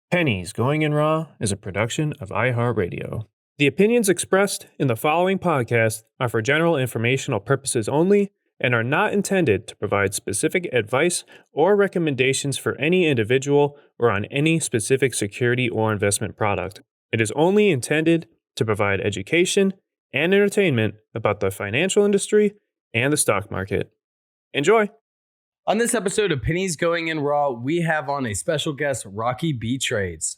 Pennies Going in Raw is a production of iHeartRadio. The opinions expressed in the following podcast are for general informational purposes only and are not intended to provide specific advice or recommendations for any individual or on any specific security or investment product. It is only intended to provide education and entertainment about the financial industry and the stock market. Enjoy! On this episode of Pennies Going in Raw, we have on a special guest, Rocky B Trades.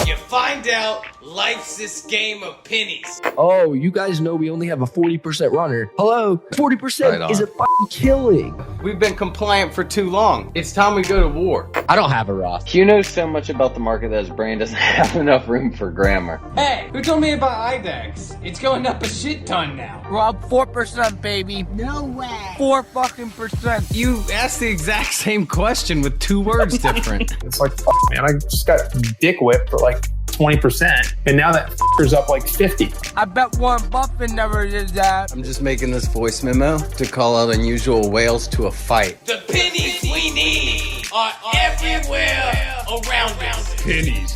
You find out life's this game of pennies. Oh, you guys know we only have a 40% runner. Hello, 40% Right is a fucking killing. We've been compliant for too long. It's time we go to war. I don't have a Roth. Hugh knows so much about the market that his brain doesn't have enough room for grammar. Hey, who told me about IDEX? It's going up a shit ton now. Rob, 4%, baby. No way. 4 fucking percent. You asked the exact same question with 2 words different. It's like, man, I just got dick whipped for like 20%, and now that f***er's up like 50. I bet Warren Buffett never did that. I'm just making this voice memo to call out unusual whales to a fight. The pennies we need are everywhere around us. Pennies.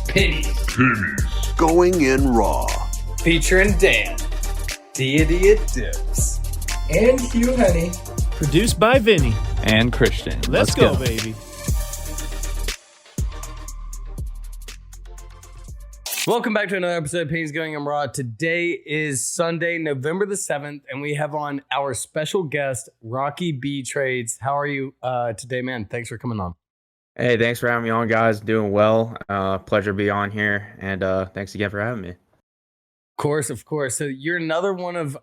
Going in raw. Featuring Dan, Deity of Dips, and Hugh Honey. Produced by Vinny. And Christian. Let's go, baby. Welcome back to another episode of Pennies Going in Raw. Today is Sunday, November the 7th, and we have on our special guest, Rocky B Trades. How are you today, man? Thanks for coming on. Hey, thanks for having me on, guys. Doing well. Pleasure to be on here, and thanks again for having me. Of course. So you're another one of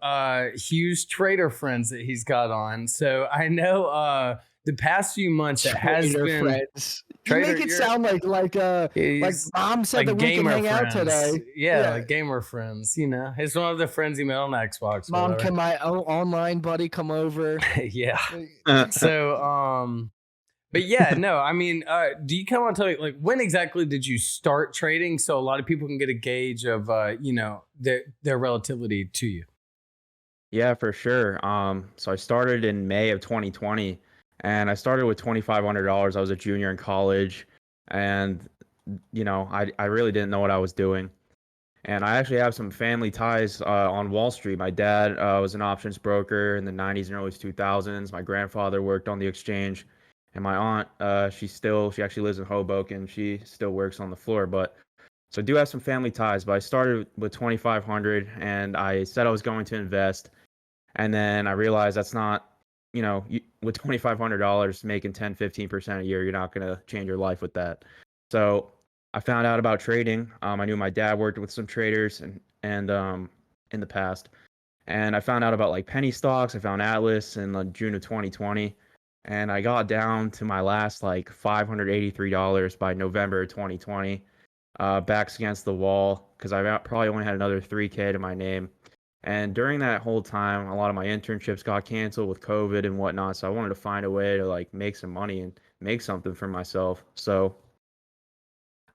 Hugh's trader friends that he's got on. So I know the past few months it has been friends. Trader, You make it sound like Mom said like that we can gamer hang out friends. today. Yeah, like gamer friends. You know, it's one of the friends he met on Xbox. Mom, whatever. can my online buddy come over? Yeah. So but yeah, no, I mean, do you kind of want to tell me, like, when exactly did you start trading so a lot of people can get a gauge of their relativity to you? Yeah, for sure. So I started in May of 2020, and I started with $2,500. I was a junior in college, and I really didn't know what I was doing. And I actually have some family ties on Wall Street. My dad was an options broker in the 90s and early 2000s. My grandfather worked on the exchange. And my aunt, she actually lives in Hoboken. She still works on the floor, so I do have some family ties. But I started with 2,500, and I said I was going to invest, and then I realized that's not, with $2,500 making 10-15% a year, you're not gonna change your life with that. So I found out about trading. I knew my dad worked with some traders and in the past, and I found out about like penny stocks. I found Atlas in June of 2020. And I got down to my last like $583 by November 2020. Backs against the wall because I probably only had another $3K to my name. And during that whole time, a lot of my internships got canceled with COVID and whatnot. So I wanted to find a way to like make some money and make something for myself. So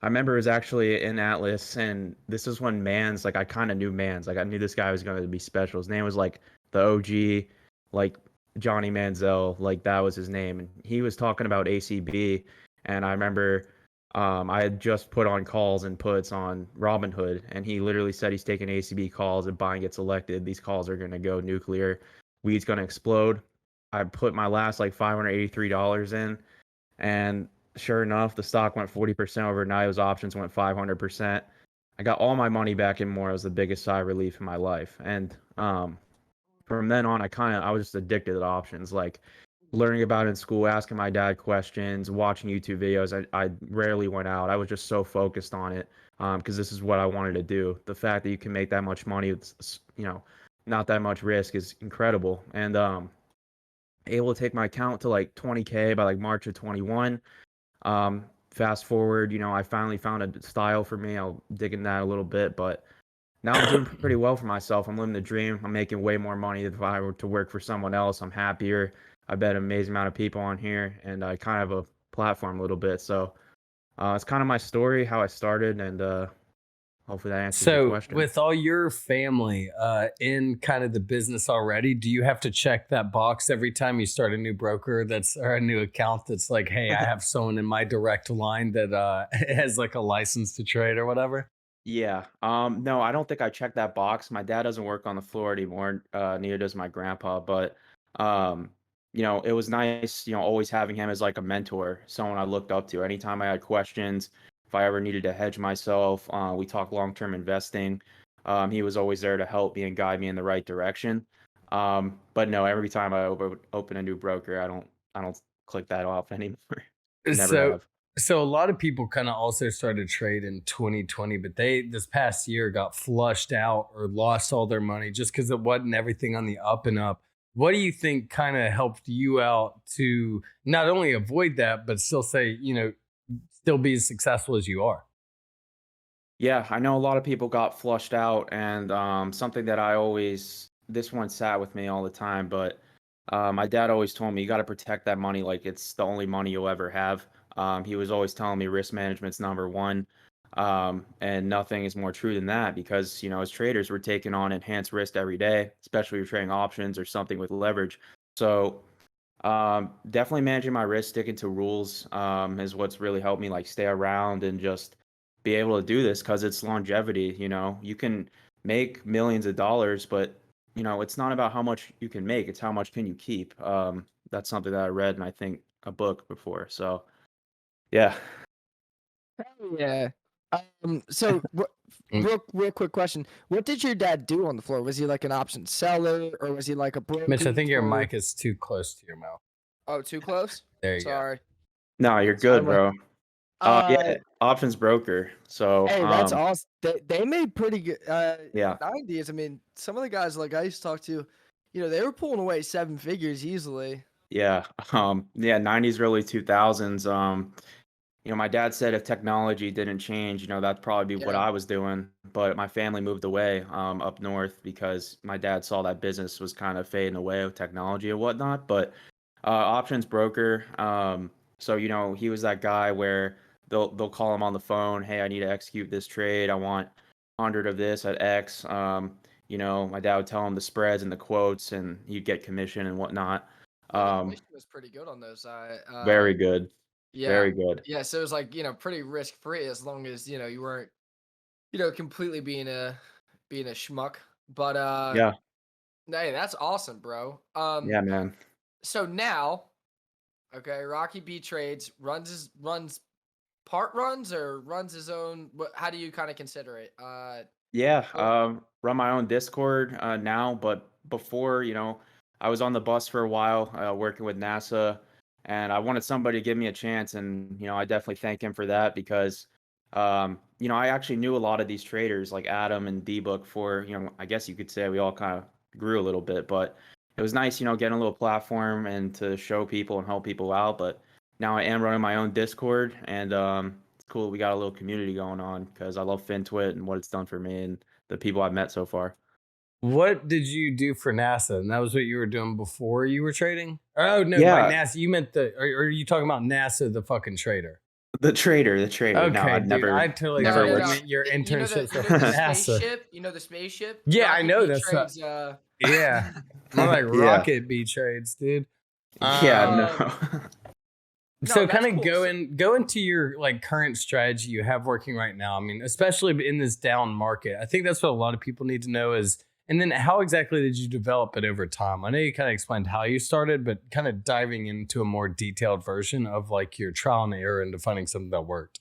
I remember it was actually in Atlas, and this is when Mans, like I kind of knew Mans. Like I knew this guy was going to be special. His name was like the OG, like Johnny Manziel, like that was his name, and he was talking about ACB. And I remember I had just put on calls and puts on Robinhood, and he literally said he's taking ACB calls. If Biden gets elected, these calls are going to go nuclear. Weed's going to explode. I put my last like $583 in, and sure enough, the stock went 40% overnight. Those options went 500%. I got all my money back and more. It was the biggest sigh of relief in my life. And from then on, I was just addicted to options, like learning about it in school, asking my dad questions, watching YouTube videos. I rarely went out. I was just so focused on it because this is what I wanted to do. The fact that you can make that much money with, not that much risk is incredible. And able to take my account to like 20K by like March of 21. Fast forward, I finally found a style for me. I'll dig in that a little bit, but now I'm doing pretty well for myself. I'm living the dream. I'm making way more money than if I were to work for someone else. I'm happier. I bet an amazing amount of people on here, and I kind of have a platform a little bit. So it's kind of my story, how I started, and hopefully that answers your So, question. with all your family in kind of the business already, do you have to check that box every time you start a new broker or a new account that's like, hey, I have someone in my direct line that has like a license to trade or whatever? Yeah. No, I don't think I checked that box. My dad doesn't work on the floor anymore. Neither does my grandpa. But um, it was nice, always having him as like a mentor, someone I looked up to. Anytime I had questions, if I ever needed to hedge myself, we talked long-term investing. He was always there to help me and guide me in the right direction. But no, every time I open a new broker, I don't click that off anymore. Never So, have. so a lot of people kind of also started trade in 2020, but they this past year got flushed out or lost all their money just because it wasn't everything on the up and up. What do you think kind of helped you out to not only avoid that, but still say, still be as successful as you are? Yeah, I know a lot of people got flushed out, and something that this one sat with me all the time, but my dad always told me you got to protect that money like it's the only money you'll ever have. He was always telling me risk management's number one, and nothing is more true than that because, as traders, we're taking on enhanced risk every day, especially if you're trading options or something with leverage. So definitely managing my risk, sticking to rules, is what's really helped me like stay around and just be able to do this because it's longevity. You can make millions of dollars, but it's not about how much you can make; it's how much can you keep. That's something that I read and I think a book before. So yeah, Yeah. So Mm. real quick question: what did your dad do on the floor? Was he like an option seller, or was he like a Mitch, I broker think your for? mic is too close to your mouth. Oh, too close. There you go. Sorry. no, you're Sorry. good, bro. Uh, Yeah, options broker. So hey, that's awesome. They made pretty good. yeah, 90s. I mean, some of the guys like I used to talk to, they were pulling away 7 figures easily. yeah, yeah. 90s, early 2000s. My dad said if technology didn't change, that'd probably be what Yeah. I was doing. But my family moved away up north because my dad saw that business was kind of fading away with technology and whatnot. But options broker, so he was that guy where they'll call him on the phone, hey, I need to execute this trade. I want 100 of this at X. My dad would tell him the spreads and the quotes, and he'd get commission and whatnot. Yeah, the Um, commission was pretty good on those. very good, Yeah. very good. Yeah, so it was like, pretty risk free as long as, you weren't, completely being a schmuck. But Yeah, hey, that's awesome, bro. yeah, man. So now, okay, Rocky B trades, runs part runs or runs his own, how do you kind of consider it? Yeah, Or- run my own Discord now, but before, I was on the bus for a while working with NASA, and I wanted somebody to give me a chance, and I definitely thank him for that because, I actually knew a lot of these traders like Adam and D-Book for, I guess you could say we all kind of grew a little bit, but it was nice, getting a little platform and to show people and help people out. But now I am running my own Discord, and it's cool. We got a little community going on because I love FinTwit and what it's done for me and the people I've met so far. What did you do for NASA? And that was what you were doing before you were trading? Oh, no, by Yeah, NASA, you meant are you talking about NASA, the fucking trader? the trader. No, Okay, I've dude, I never, totally never thought you worked. meant your You know internships the with NASA. spaceship? You know the spaceship? Yeah, I Rocky know B that's trades, yeah. I'm like Yeah, rocket B trades, dude. yeah, Um, no. no, so that's kind of cool. go into your like current strategy you have working right now. I mean, especially in this down market. I think that's what a lot of people need to know is, and then how exactly did you develop it over time? I know you kind of explained how you started, but kind of diving into a more detailed version of like your trial and error into finding something that worked.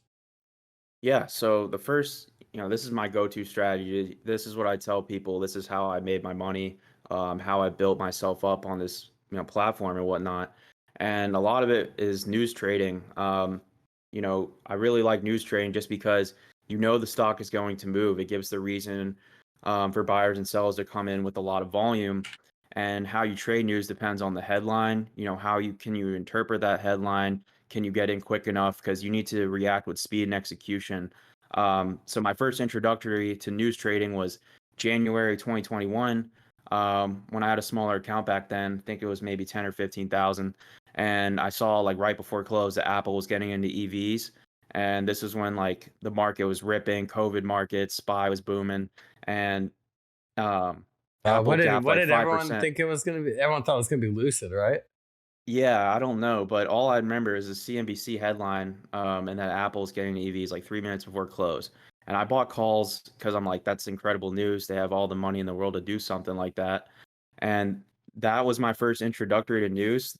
Yeah, so the first, this is my go-to strategy. This is what I tell people. This is how I made my money, how I built myself up on this, platform and whatnot. And a lot of it is news trading. I really like news trading just because the stock is going to move. It gives the reason for buyers and sellers to come in with a lot of volume. And how you trade news depends on the headline. How you interpret that headline? Can you get in quick enough? Because you need to react with speed and execution. So my first introductory to news trading was January 2021, when I had a smaller account back then. I think it was maybe 10 or 15,000. And I saw like right before close that Apple was getting into EVs. And this is when like the market was ripping, COVID market, SPY was booming, and Apple gapped what like did everyone 5%. think it was going to be? Everyone thought it was going to be Lucid, right? Yeah, I don't know, but all I remember is a CNBC headline, and that Apple's getting EVs like 3 minutes before close. And I bought calls because I'm like, that's incredible news. They have all the money in the world to do something like that. And that was my first introductory to news.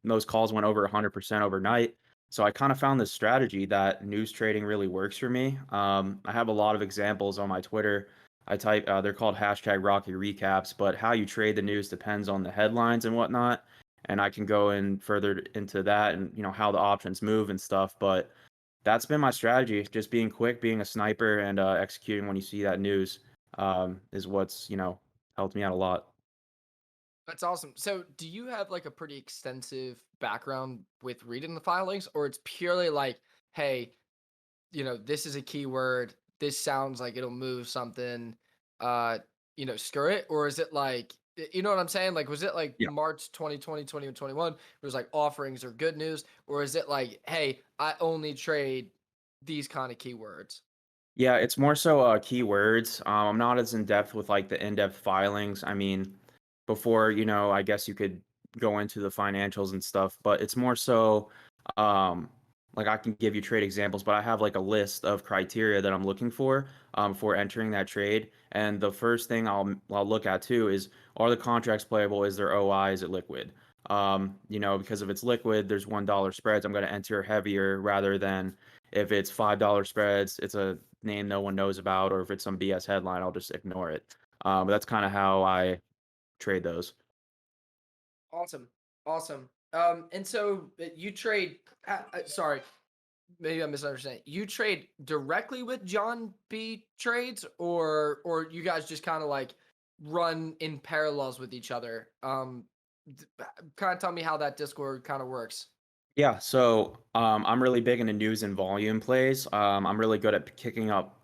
Those calls went over 100% overnight. So I kind of found this strategy that news trading really works for me. I have a lot of examples on my Twitter. They're called hashtag Rocky Recaps, but how you trade the news depends on the headlines and whatnot. And I can go in further into that and how the options move and stuff. But that's been my strategy, just being quick, being a sniper, and executing when you see that news is what's helped me out a lot. That's awesome. So, do you have like a pretty extensive background with reading the filings, or it's purely like, hey, this is a keyword. This sounds like it'll move something. Uh, screw it. Or is it like, you know what I'm saying? Like, was it like Yeah. March 2020, 2021? It was like offerings are good news, or is it like, hey, I only trade these kind of keywords? Yeah, it's more so keywords. I'm not as in depth with like the in-depth filings. I mean, before, I guess you could go into the financials and stuff, but it's more so um like I can give you trade examples, but I have like a list of criteria that I'm looking for entering that trade. And the first thing I'll look at too is, are the contracts playable? Is there OI? Is it liquid? Because if it's liquid, there's $1 spreads. I'm going to enter heavier rather than if it's $5 spreads, it's a name no one knows about, or if it's some BS headline, I'll just ignore it. But that's kind of how I trade those. Awesome. Awesome. And so you trade, sorry, maybe I'm misunderstanding. You trade directly with John B trades, or you guys just kind of like run in parallels with each other? Kind of tell me how that Discord kind of works. Yeah, so I'm really big into news and volume plays. I'm really good at kicking up,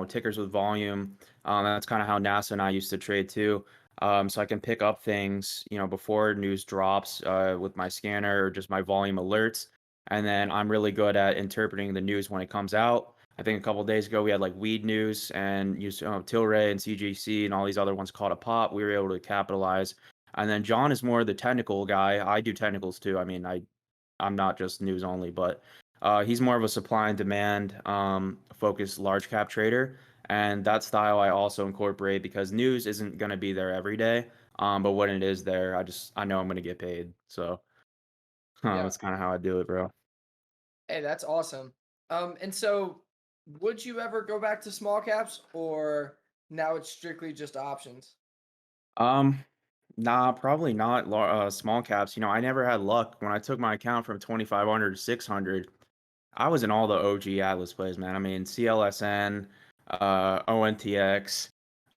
tickers with volume. That's kind of how NASA and I used to trade too. So I can pick up things, before news drops with my scanner or just my volume alerts. And then I'm really good at interpreting the news when it comes out. I think a couple days ago we had like weed news and used Tilray and CGC and all these other ones caught a pop. We were able to capitalize. And then John is more the technical guy. I do technicals too. I mean, I'm not just news only, but he's more of a supply and demand focused large cap trader. And that style I also incorporate because news isn't going to be there every day. But when it is there, I know I'm going to get paid. So Yeah. that's kind of how I do it, bro. Hey, that's awesome. And so would you ever go back to small caps, or now it's strictly just options? Um, nah, probably not small caps. I never had luck when I took my account from 2,500 to 600. I was in all the OG Atlas plays, man. I mean, CLSN, ONTX,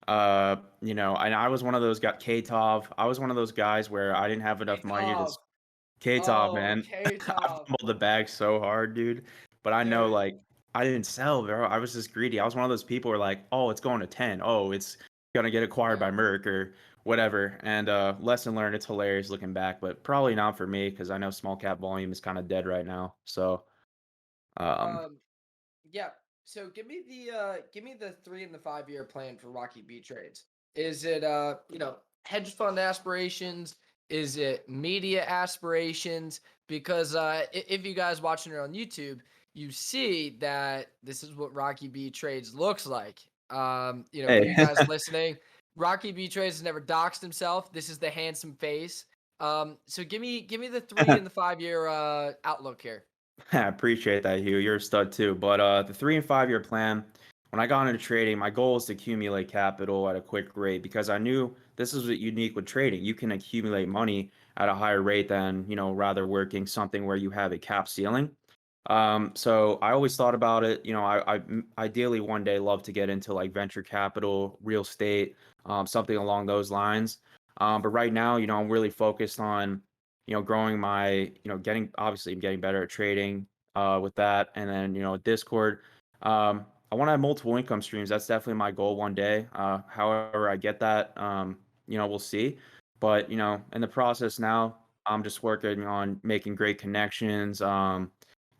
and I was one of those got KTOV. I was one of those guys where I didn't have enough money to K-Tov. KTOV, Oh, man. I K-Tov. fumbled the bag so hard, dude. But I know, Dude. like, I didn't sell, bro. I was just greedy. I was one of those people who were like, oh, it's going to 10. Oh, it's gonna get acquired by Yeah. Merck or whatever. And lesson learned, it's hilarious looking back, but probably not for me because I know small cap volume is kind of dead right now. So, um, Um, yeah. So give me the 3 and the 5 year plan for Rocky B trades. Is it hedge fund aspirations? Is it media aspirations? Because if you guys watching it on YouTube, you see that this is what Rocky B trades looks like. For hey. you guys listening, Rocky B trades has never doxed himself. This is the handsome face. So give me the 3 and the 5 year outlook here. I appreciate that, Hugh. You're a stud too. But the 3 and 5 year plan, when I got into trading, my goal is to accumulate capital at a quick rate because I knew this is what unique with trading. You can accumulate money at a higher rate than, rather working something where you have a cap ceiling. So I always thought about it. Ideally one day love to get into like venture capital, real estate, something along those lines. But right now, I'm really focused on growing my, I'm getting better at trading with that. And then, Discord. I want to have multiple income streams. That's definitely my goal one day. However I get that, we'll see. But, in the process now, I'm just working on making great connections,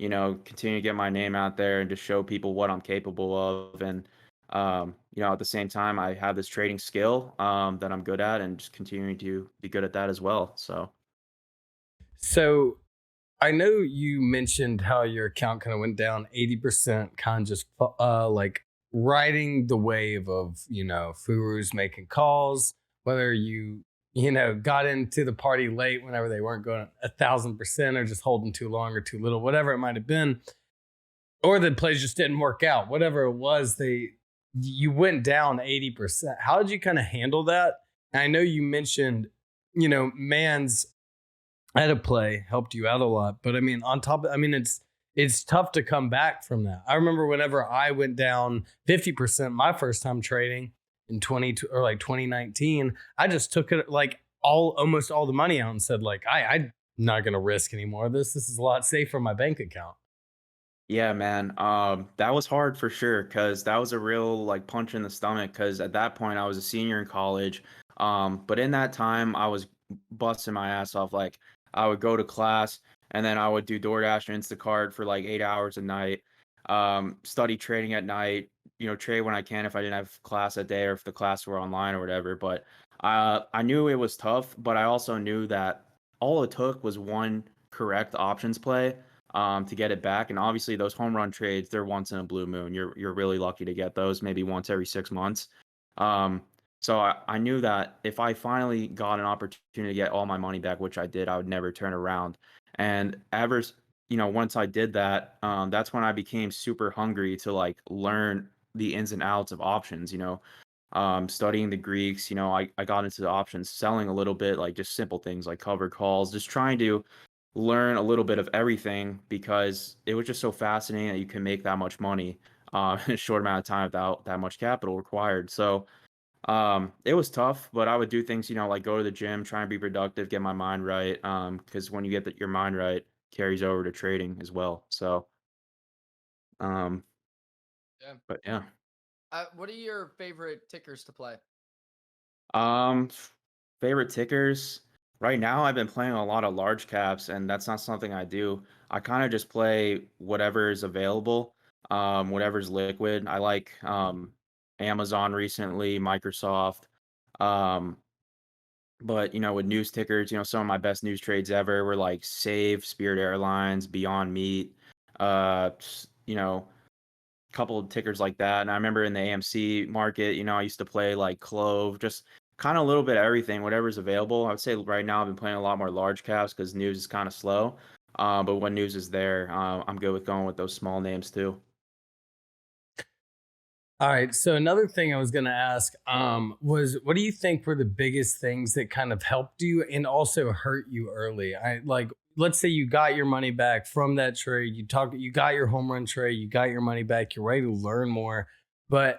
continue to get my name out there and just show people what I'm capable of. And, at the same time, I have this trading skill that I'm good at, and just continuing to be good at that as well. So I know you mentioned how your account kind of went down 80%, kind of just like riding the wave of, Furus making calls, whether you got into the party late whenever they weren't going 1,000% or just holding too long or too little, whatever it might have been, or the plays just didn't work out, whatever it was, you went down 80%. How did you kind of handle that? And I know you mentioned, man's at a play helped you out a lot, but I mean, it's tough to come back from that. I remember whenever I went down 50% my first time trading in 2019, I just took it like almost all the money out and said like, I'm not going to risk anymore. This is a lot safer in my bank account. Yeah, man. That was hard for sure, because that was a real like punch in the stomach, because at that point I was a senior in college. But in that time I was busting my ass off. Like, I would go to class, and then I would do DoorDash and Instacart for like 8 hours a night. Study trading at night, trade when I can if I didn't have class that day, or if the class were online or whatever. But I knew it was tough, but I also knew that all it took was one correct options play to get it back. And obviously those home run trades, they're once in a blue moon. You're really lucky to get those, maybe once every 6 months. So I knew that if I finally got an opportunity to get all my money back, which I did, I would never turn around. And once I did that, that's when I became super hungry to like learn the ins and outs of options. Studying the Greeks. I got into the options selling a little bit, like just simple things like covered calls, just trying to learn a little bit of everything, because it was just so fascinating that you can make that much money in a short amount of time without that much capital required. So it was tough, but I would do things, like go to the gym, try and be productive, get my mind right. Because when you get your mind right, carries over to trading as well. So, um, Yeah. but yeah. What are your favorite tickers to play? Um, Favorite tickers. Right now, I've been playing a lot of large caps, and that's not something I do. I kind of just play whatever is available, whatever's liquid. I like Amazon recently, Microsoft. Um, but with news tickers, some of my best news trades ever were like Save, Spirit Airlines, Beyond Meat, a couple of tickers like that. And I remember in the AMC market, I used to play like Clove, just kind of a little bit of everything, whatever's available. I would say right now I've been playing a lot more large caps because news is kind of slow. But when news is there, I'm good with going with those small names too. All right. So another thing I was going to ask was, what do you think were the biggest things that kind of helped you and also hurt you early? Let's say you got your money back from that trade. You got your home run trade. You got your money back. You're ready to learn more. But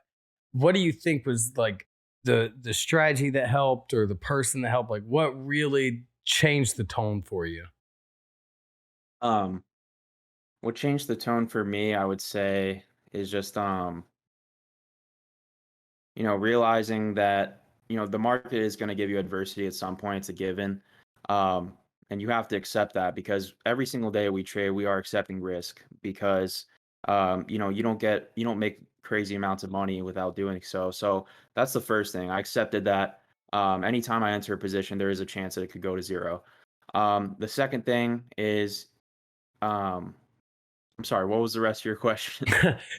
what do you think was like the strategy that helped, or the person that helped? Like, what really changed the tone for you? What changed the tone for me, I would say, is just realizing that, the market is going to give you adversity at some point. It's a given. And you have to accept that, because every single day we trade, we are accepting risk, because, you don't make crazy amounts of money without doing so. So that's the first thing. I accepted that anytime I enter a position, there is a chance that it could go to zero. The second thing is, I'm sorry, what was the rest of your question?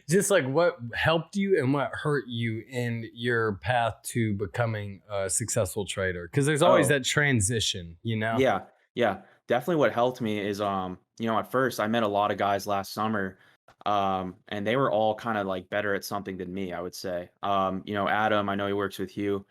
Just like what helped you and what hurt you in your path to becoming a successful trader? Because there's always that transition, Yeah. Definitely what helped me is, at first I met a lot of guys last summer, and they were all kind of like better at something than me, I would say. Adam, I know he works with Hugh.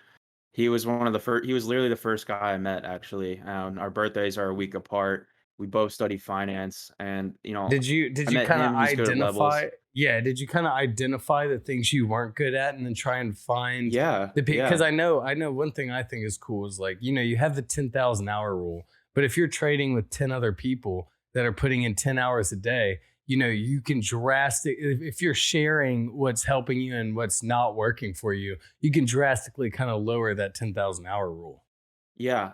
He was one of the first, he was literally the first guy I met, actually. Our birthdays are a week apart. We both study finance, and, Did you I met kind of him, he's good at levels. identify? Yeah, did you kind of identify the things you weren't good at, and then try and find Yeah, because yeah. I know one thing I think is cool is like, you have the 10,000 hour rule, but if you're trading with 10 other people that are putting in 10 hours a day, you can if you're sharing what's helping you and what's not working for you, you can drastically kind of lower that 10,000 hour rule. Yeah.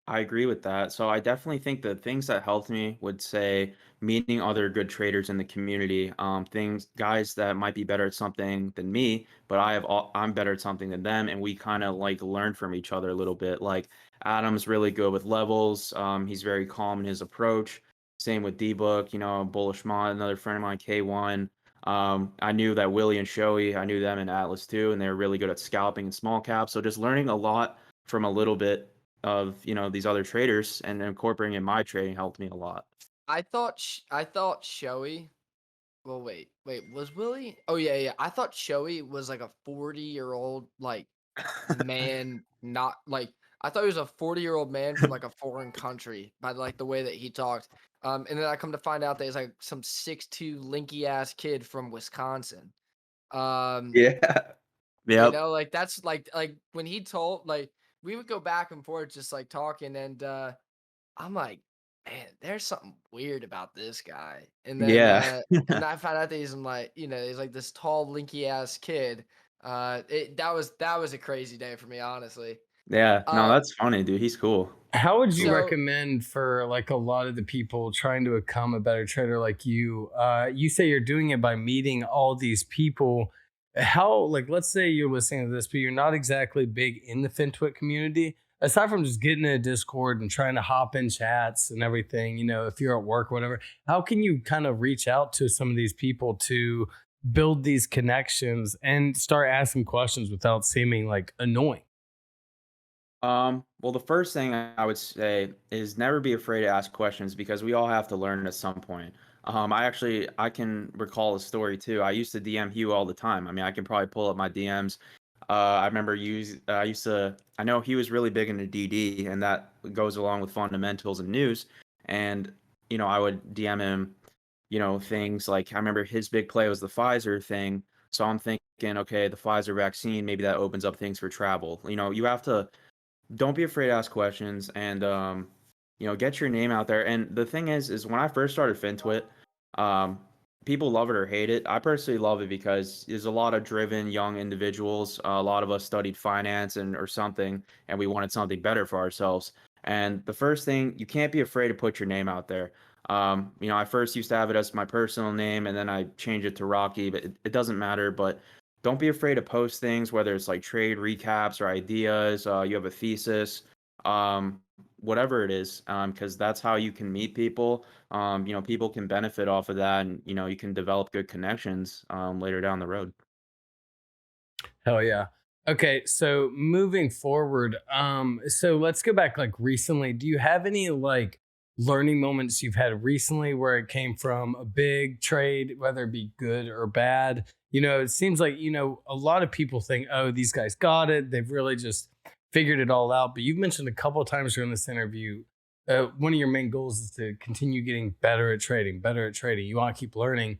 I agree with that. So I definitely think the things that helped me would say meeting other good traders in the community, things guys that might be better at something than me, but I'm better at something than them, and we kind of like learn from each other a little bit. Like Adam's really good with levels. He's very calm in his approach. Same with D-Book, Bullish Mod, another friend of mine, K1. I knew that Willie and Shoei, I knew them in Atlas too, and they were really good at scalping and small caps. So just learning a lot from a little bit of these other traders and incorporating in my trading helped me a lot. I thought Shoei. Well, wait, was Willie? Oh yeah. I thought Shoei was like a 40-year-old like man, not like I thought he was a 40-year-old man from like a foreign country by like the way that he talked. And then I come to find out that he's like some 6'2" linky ass kid from Wisconsin. Um, Yeah. Yep. like that's like when he told like we would go back and forth just like talking and I'm like, man, there's something weird about this guy. And then Yeah. and I found out that he's like, he's like this tall, linky ass kid. That was a crazy day for me, honestly. Yeah. No, Uh, that's funny, dude. He's cool. How would you So- recommend for like a lot of the people trying to become a better trader like you? You say you're doing it by meeting all these people. How, like, let's say you're listening to this, but you're not exactly big in the FinTwit community. Aside from just getting in a Discord and trying to hop in chats and everything, if you're at work or whatever, how can you kind of reach out to some of these people to build these connections and start asking questions without seeming like annoying? Well, the first thing I would say is never be afraid to ask questions because we all have to learn at some point. I can recall a story too. I used to DM Hugh all the time. I mean, I can probably pull up my DMs. I know he was really big into DD, and that goes along with fundamentals and news. And, I would DM him, things like I remember his big play was the Pfizer thing. So I'm thinking, okay, the Pfizer vaccine, maybe that opens up things for travel. You have to don't be afraid to ask questions and get your name out there. And the thing is when I first started FinTwit, people love it or hate it. I personally love it because there's a lot of driven young individuals. A lot of us studied finance or something, and we wanted something better for ourselves. And the first thing, you can't be afraid to put your name out there. I first used to have it as my personal name, and then I changed it to Rocky, but it doesn't matter. But don't be afraid to post things, whether it's like trade recaps or ideas, you have a thesis, whatever it is, because that's how you can meet people. People can benefit off of that, and you can develop good connections later down the road. Hell yeah. Okay, so moving forward, so let's go back like recently. Do you have any like learning moments you've had recently where it came from a big trade, whether it be good or bad? It seems like, a lot of people think, oh, these guys got it. They've really just figured it all out. But you've mentioned a couple of times during this interview, one of your main goals is to continue getting better at trading. You want to keep learning.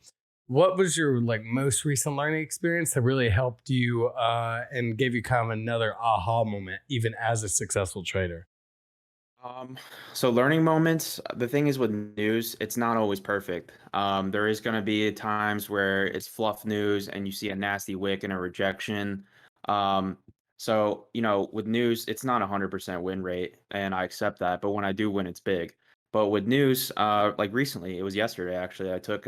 What was your like most recent learning experience that really helped you and gave you kind of another aha moment, even as a successful trader? So learning moments, the thing is with news, it's not always perfect. There is going to be times where it's fluff news and you see a nasty wick and a rejection. With news, it's not 100% win rate, and I accept that. But when I do win, it's big. But with news, like recently, it was yesterday actually, I took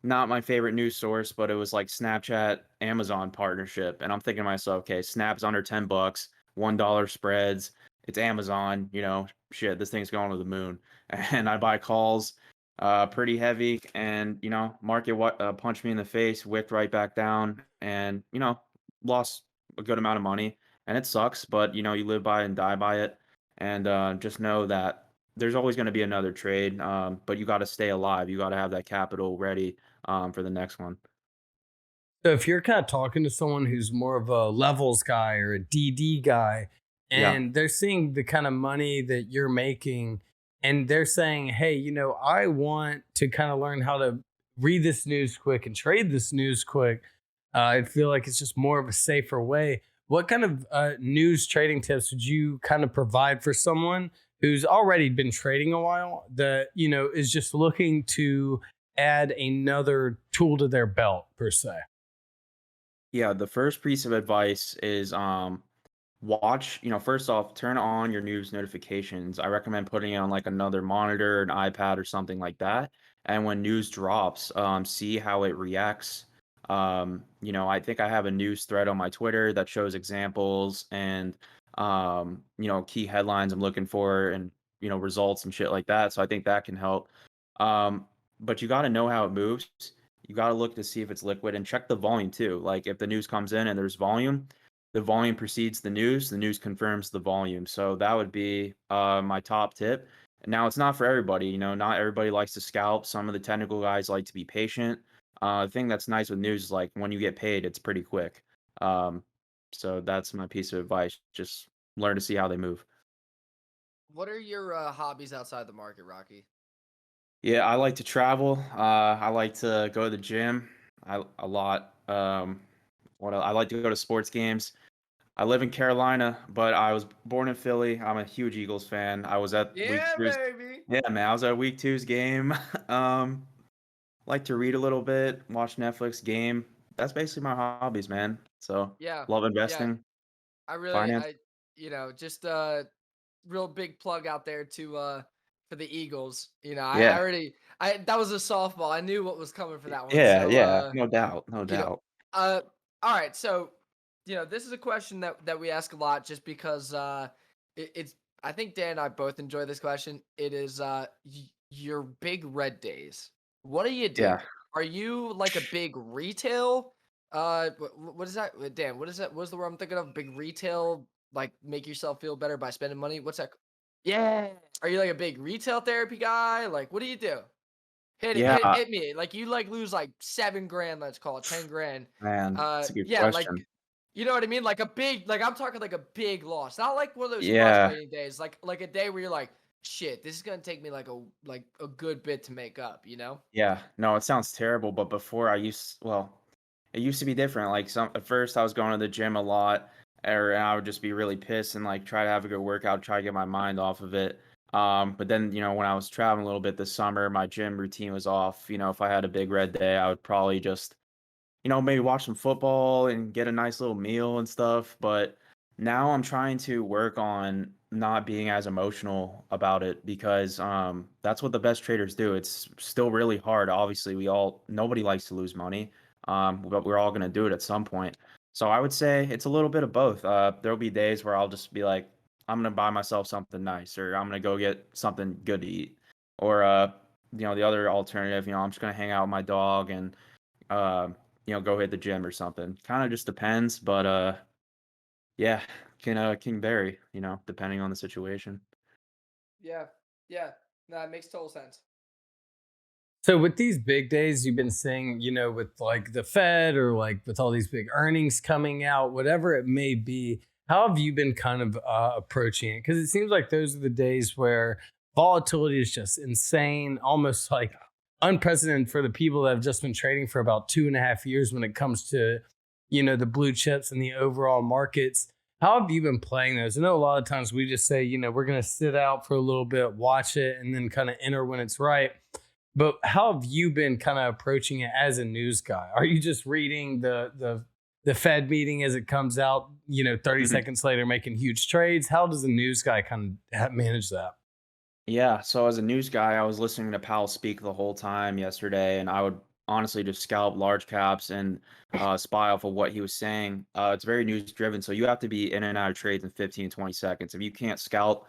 not my favorite news source, but it was like Snapchat Amazon partnership, and I'm thinking to myself, okay, Snap's under $10, $1 spreads. It's Amazon, shit, this thing's going to the moon. And I buy calls pretty heavy, and, market punched me in the face, wicked right back down, and, lost a good amount of money. And it sucks, but, you live by and die by it. And just know that there's always going to be another trade, but you got to stay alive. You got to have that capital ready for the next one. So if you're kind of talking to someone who's more of a levels guy or a DD guy, and they're seeing the kind of money that you're making, and they're saying, hey, I want to kind of learn how to read this news quick and trade this news quick. I feel like it's just more of a safer way. What kind of news trading tips would you kind of provide for someone who's already been trading a while that, is just looking to add another tool to their belt per se? Yeah, the first piece of advice is watch, first off, turn on your news notifications. I recommend putting it on like another monitor, an iPad or something like that. And when news drops, see how it reacts. I think I have a news thread on my Twitter that shows examples and key headlines I'm looking for and results and shit like that. So I think that can help. But you got to know how it moves. You got to look to see if it's liquid and check the volume too. Like if the news comes in and there's volume, the volume precedes the news confirms the volume. So that would be my top tip. Now it's not for everybody, not everybody likes to scalp. Some of the technical guys like to be patient. The thing that's nice with news is like when you get paid, it's pretty quick. So that's my piece of advice. Just learn to see how they move. What are your hobbies outside the market, Rocky? Yeah, I like to travel. I like to go to the gym a lot. I like to go to sports games. I live in Carolina, but I was born in Philly. I'm a huge Eagles fan. I was at week Yeah, two's. baby. Yeah, man, I was at week two's game. Like to read a little bit, watch Netflix, game. That's basically my hobbies, man. So Yeah, love yeah. investing, finance. Just real big plug out there to for the Eagles. I Yeah, already that was a softball. I knew what was coming for that one. yeah, So yeah. No doubt, no you know, doubt. all right. So, this is a question that we ask a lot just because it's I think Dan and I both enjoy this question. It is your big red days. What do you do? Yeah. Are you like a big retail? What is that? Dan, what is that? What's the word I'm thinking of? Big retail, like make yourself feel better by spending money. What's that? Yeah. Are you like a big retail therapy guy? Like, what do you do? Hit it, Yeah, hit me. Like you like lose like 7 grand, let's call it 10 grand. man, it's a good Yeah, like question. you know what I mean? Like a big, like I'm talking like a big loss. Not like one of those Yeah, frustrating days. Like a day where you're like, shit, this is gonna take me like a good bit to make up, you know? yeah. No, it sounds terrible, but before it used to be different. Like at first I was going to the gym a lot, and I would just be really pissed and like try to have a good workout, try to get my mind off of it. But then, when I was traveling a little bit this summer, my gym routine was off. If I had a big red day, I would probably just maybe watch some football and get a nice little meal and stuff. But now I'm trying to work on not being as emotional about it because that's what the best traders do. It's still really hard. Obviously, nobody likes to lose money, but we're all going to do it at some point. So I would say it's a little bit of both. There'll be days where I'll just be like, I'm going to buy myself something nice, or I'm going to go get something good to eat. Or, the other alternative, I'm just going to hang out with my dog and, uh, go hit the gym or something. Kind of just depends, but yeah, can vary, depending on the situation. Yeah. Yeah. No, it makes total sense. So with these big days you've been seeing, with like the Fed or like with all these big earnings coming out, whatever it may be, how have you been kind of approaching it? Because it seems like those are the days where volatility is just insane, almost like unprecedented for the people that have just been trading for about 2.5 years when it comes to, the blue chips and the overall markets. How have you been playing those? I know a lot of times we just say, we're going to sit out for a little bit, watch it, and then kind of enter when it's right. But how have you been kind of approaching it as a news guy? Are you just reading the Fed meeting as it comes out, 30 seconds later, making huge trades? How does a news guy kind of manage that? Yeah, so as a news guy, I was listening to Powell speak the whole time yesterday, and I would honestly just scalp large caps and spy off of what he was saying. It's very news driven, so you have to be in and out of trades in 15, 20 seconds. If you can't scalp,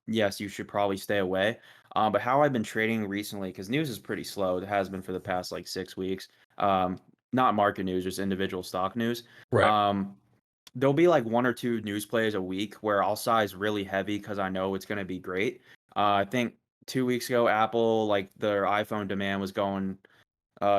yes, you should probably stay away. But how I've been trading recently, because news is pretty slow, it has been for the past like 6 weeks. Not market news, just individual stock news. Right. There'll be like one or two news plays a week where I'll size really heavy because I know it's going to be great. I think 2 weeks ago, Apple, like their iPhone demand was going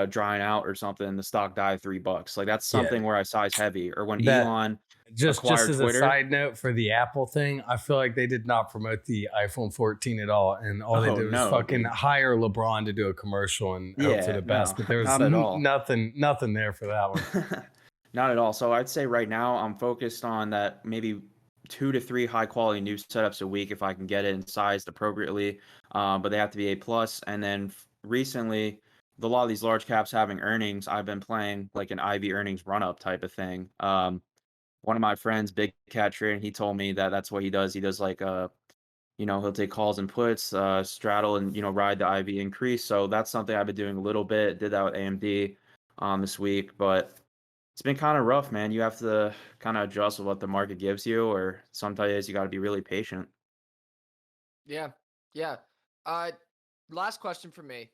drying out or something. The stock died $3. Like that's Yeah. something where I size heavy. Or when That Elon just acquired as Twitter. a side note for the Apple thing, I feel like they did not promote the iPhone 14 at all, and all they did was fucking hire LeBron to do a commercial and hope for the best. But there was not at all. nothing there for that one. Not at all. So I'd say right now I'm focused on that maybe 2 to 3 high quality news setups a week if I can get it and sized appropriately. But they have to be A plus. And then recently, with a lot of these large caps having earnings, I've been playing like an IV earnings run up type of thing. one of my friends, big cat trader, he told me that that's what he does. He does like he'll take calls and puts, straddle and ride the IV increase. So that's something I've been doing a little bit. Did that with AMD this week, but it's been kind of rough, man. You have to kind of adjust with what the market gives you, or sometimes you got to be really patient. Yeah. Yeah. Last question for me.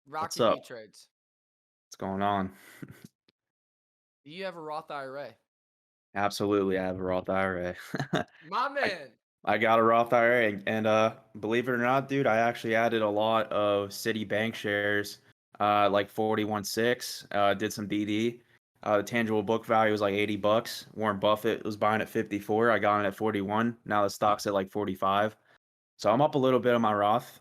What's Rocky up? B trades. What's going on? Do you have a Roth IRA? Absolutely, I have a Roth IRA. My I man. I got a Roth IRA, and believe it or not, dude, I actually added a lot of Citibank shares, like 41.6. Did some DD. The tangible book value was like $80. Warren Buffett was buying at 54. I got it at 41. Now the stock's at like 45. So I'm up a little bit on my Roth.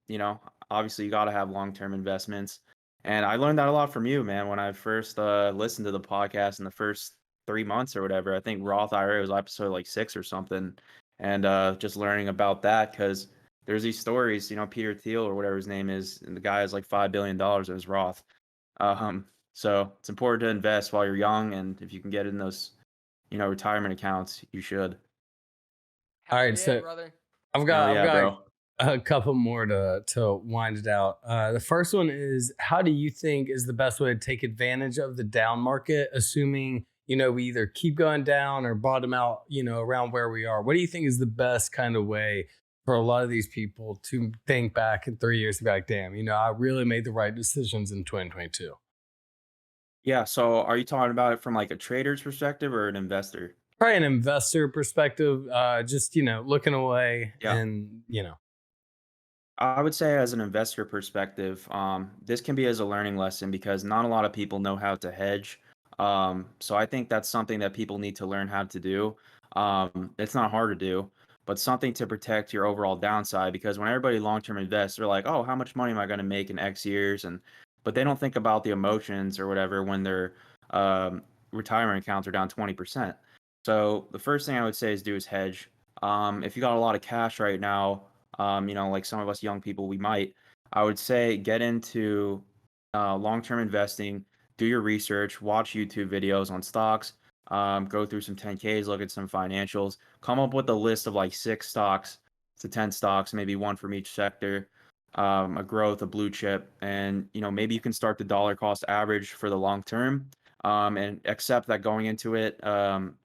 You know, obviously you got to have long-term investments. And I learned that a lot from you, man, when I first listened to the podcast in the first 3 months or whatever. I think Roth IRA was episode like 6 or something. And just learning about that, because there's these stories, Peter Thiel or whatever his name is, and the guy has like $5 billion in his Roth. So it's important to invest while you're young, and if you can get in those, retirement accounts, you should. Hell All right, yeah, so brother. I've Hell got yeah, bro. a couple more to wind it out. The first one is, how do you think is the best way to take advantage of the down market, assuming we either keep going down or bottom out, around where we are? What do you think is the best kind of way for a lot of these people to think back in 3 years and be like, damn, I really made the right decisions in 2022? Yeah, so are you talking about it from like a trader's perspective or an investor? Probably an investor perspective, just looking away Yeah. and I would say as an investor perspective, this can be as a learning lesson because not a lot of people know how to hedge. So I think that's something that people need to learn how to do. It's not hard to do, but something to protect your overall downside, because when everybody long-term invests, they're like, oh, how much money am I going to make in X years? But they don't think about the emotions or whatever when their retirement accounts are down 20%. So the first thing I would say is do is hedge. If you got a lot of cash right now, like some of us young people, I would say get into long-term investing, do your research, watch YouTube videos on stocks, go through some 10Ks, look at some financials, come up with a list of like 6 stocks to 10 stocks, maybe one from each sector, a growth, a blue chip, and maybe you can start the dollar cost average for the long term. And accept that going into it,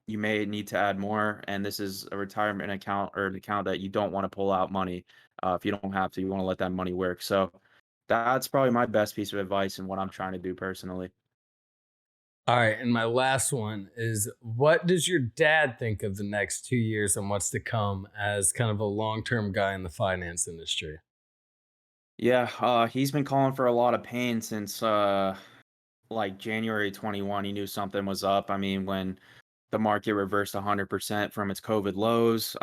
you may need to add more. And this is a retirement account or an account that you don't want to pull out money if you don't have to. You want to let that money work. So that's probably my best piece of advice and what I'm trying to do personally. All right, and my last one is, what does your dad think of the next 2 years and what's to come as kind of a long-term guy in the finance industry? Yeah, he's been calling for a lot of pain since like January 21. He knew something was up. I mean, when the market reversed 100% from its COVID lows,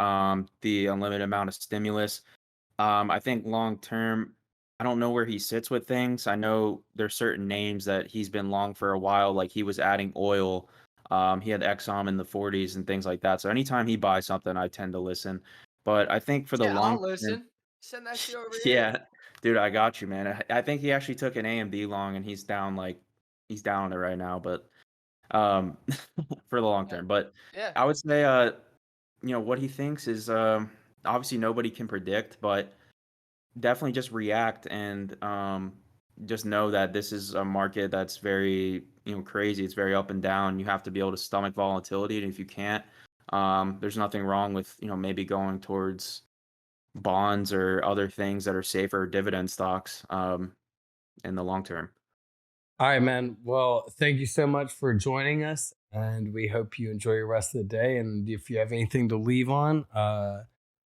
the unlimited amount of stimulus. I think long term, I don't know where he sits with things. I know there's certain names that he's been long for a while, like he was adding oil. He had Exxon in the 40s and things like that. So anytime he buys something, I tend to listen. But I think for the Yeah, I'll long term, listen. Send that shit over here. yeah, dude, I got you, man. I think he actually took an AMD long and he's down on it right now, but um for the long term. But Yeah. I would say what he thinks is obviously nobody can predict, but definitely just react and just know that this is a market that's very crazy. It's very up and down. You have to be able to stomach volatility, and if you can't, there's nothing wrong with maybe going towards bonds or other things that are safer dividend stocks in the long term. All right, man. Well, thank you so much for joining us, and we hope you enjoy your rest of the day. And if you have anything to leave on,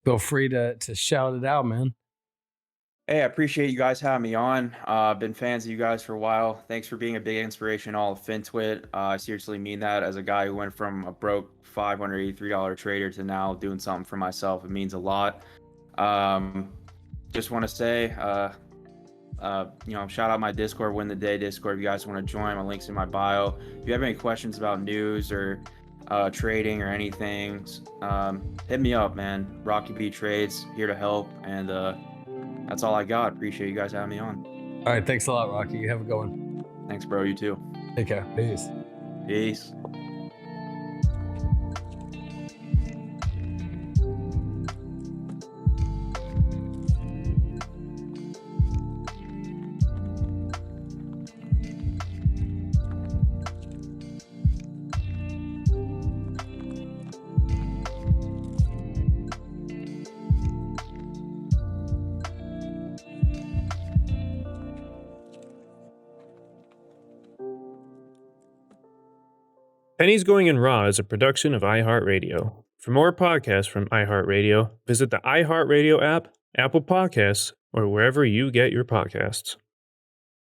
feel free to shout it out, man. Hey, I appreciate you guys having me on. Been fans of you guys for a while. Thanks for being a big inspiration all of FinTwit. I seriously mean that. As a guy who went from a broke $583 trader to now doing something for myself, it means a lot. Just want to say, shout out my Discord, Win the Day Discord. If you guys want to join, my link's in my bio. If you have any questions about news or trading or anything, hit me up, man. Rocky B Trades, here to help. And that's all I got. Appreciate you guys having me on. All right. Thanks a lot, Rocky. You have a good one. Thanks, bro. You too. Take care. Peace. Peace. Pennies Going in Raw is a production of iHeartRadio. For more podcasts from iHeartRadio, visit the iHeartRadio app, Apple Podcasts, or wherever you get your podcasts.